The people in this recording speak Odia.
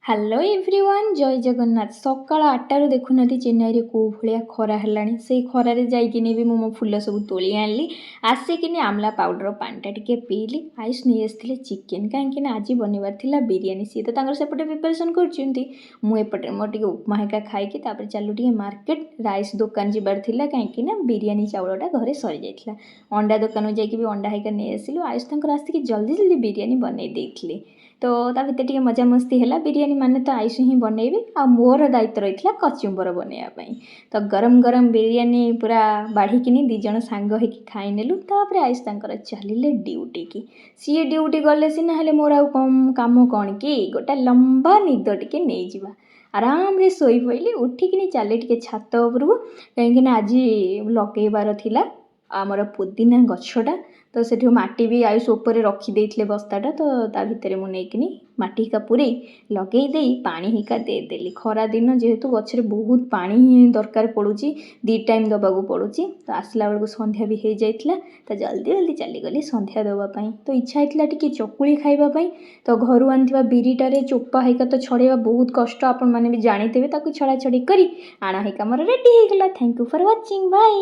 ହ୍ୟାଲୋ ଏଭ୍ରିୱାନ୍ ଜୟ ଜଗନ୍ନାଥ। ସକାଳ 8ଟାରୁ ଦେଖୁନାହାନ୍ତି ଚେନ୍ନାଇରେ କେଉଁ ଭଳିଆ ଖରା ହେଲାଣି। ସେଇ ଖରାରେ ଯାଇକିନି ବି ମୁଁ ମୋ ଫୁଲ ସବୁ ତୋଳି ଆଣିଲି। ଆସିକିନି ଆମ୍ଲା ପାଉଡ଼ର ପାଣିଟା ଟିକେ ପିଇଲି। ଆୟୁଷ ନେଇ ଆସିଥିଲେ ଚିକେନ୍, କାହିଁକିନା ଆଜି ବନେଇବାର ଥିଲା ବିରିୟାନୀ। ସିଏ ତ ତାଙ୍କର ସେପଟେ ପ୍ରିପାରେସନ୍ କରୁଛନ୍ତି, ମୁଁ ଏପଟେ ମୋର ଟିକେ ଉପମା ହେକା ଖାଇକି ତାପରେ ଚାଲୁ ଟିକେ ମାର୍କେଟ। ରାଇସ୍ ଦୋକାନ ଯିବାର ଥିଲା, କାହିଁକିନା ବିରିୟାନୀ ଚାଉଳଟା ଘରେ ସରିଯାଇଥିଲା। ଅଣ୍ଡା ଦୋକାନକୁ ଯାଇକି ବି ଅଣ୍ଡା ହେକା ନେଇ ଆସିଲୁ। ଆୟୁଷ ତାଙ୍କର ଆସିକି ଜଲ୍ଦି ଜଲ୍ଦି ବିରିୟାନୀ ବନେଇ ଦେଇଥିଲେ। ତ ତା ଭିତରେ ଟିକେ ମଜାମସ୍ତି ହେଲା। ବିରିୟାନୀ ମାନେ ତ ଆୟୁଷ ହିଁ ବନେଇବେ, ଆଉ ମୋର ଦାୟିତ୍ୱ ରହିଥିଲା କଚୁମ୍ବର ବନେଇବା ପାଇଁ। ତ ଗରମ ଗରମ ବିରିୟାନୀ ପୁରା ବାଢ଼ିକିନି ଦୁଇ ଜଣ ସାଙ୍ଗ ହେଇକି ଖାଇନେଲୁ। ତାପରେ ଆୟୁଷ ତାଙ୍କର ଚାଲିଲେ ଡ୍ୟୁଟିକି। ସିଏ ଡ୍ୟୁଟି ଗଲେ ସିନା, ହେଲେ ମୋର ଆଉ କାମ କ'ଣ କି, ଗୋଟେ ଲମ୍ବା ନିଦ ଟିକେ ନେଇଯିବା। ଆରାମରେ ଶୋଇପଇଲି। ଉଠିକିନି ଚାଲେ ଟିକେ ଛାତ ଉପରକୁ, କାହିଁକିନା ଆଜି ଲଗେଇବାର ଥିଲା ଆମର ପୁଦିନା ଗଛଟା। ତ ସେଠୁ ମାଟି ବି ଆୟୁଷ ଉପରେ ରଖିଦେଇଥିଲେ ବସ୍ତାଟା, ତ ତା ଭିତରେ ମୁଁ ନେଇକିନି ମାଟି ହିକା ପୁରେଇ ଲଗେଇ ଦେଇ ପାଣି ହିକା ଦେଇଦେଲି। ଖରାଦିନ ଯେହେତୁ ଗଛରେ ବହୁତ ପାଣି ଦରକାର ପଡ଼ୁଛି, 2 ଟାଇମ୍ ଦେବାକୁ ପଡ଼ୁଛି। ତ ଆସିଲା ବେଳକୁ ସନ୍ଧ୍ୟା ବି ହେଇଯାଇଥିଲା, ତ ଜଲ୍ଦି ଜଲ୍ଦି ଚାଲିଗଲି ସନ୍ଧ୍ୟା ଦେବା ପାଇଁ। ତ ଇଚ୍ଛା ହେଇଥିଲା ଟିକେ ଚକୁଳି ଖାଇବା ପାଇଁ। ତ ଘରୁ ଆଣିଥିବା ବିରିଟାରେ ଚୋପା ହେଇକା ତ ଛଡ଼େଇବା ବହୁତ କଷ୍ଟ, ଆପଣମାନେ ବି ଜାଣିଥିବେ। ତାକୁ ଛଡ଼ାଛଡ଼ି କରି ଆଣ ହେଇକା ମୋର ରେଡ଼ି ହେଇଗଲା। Thank you for watching, bye.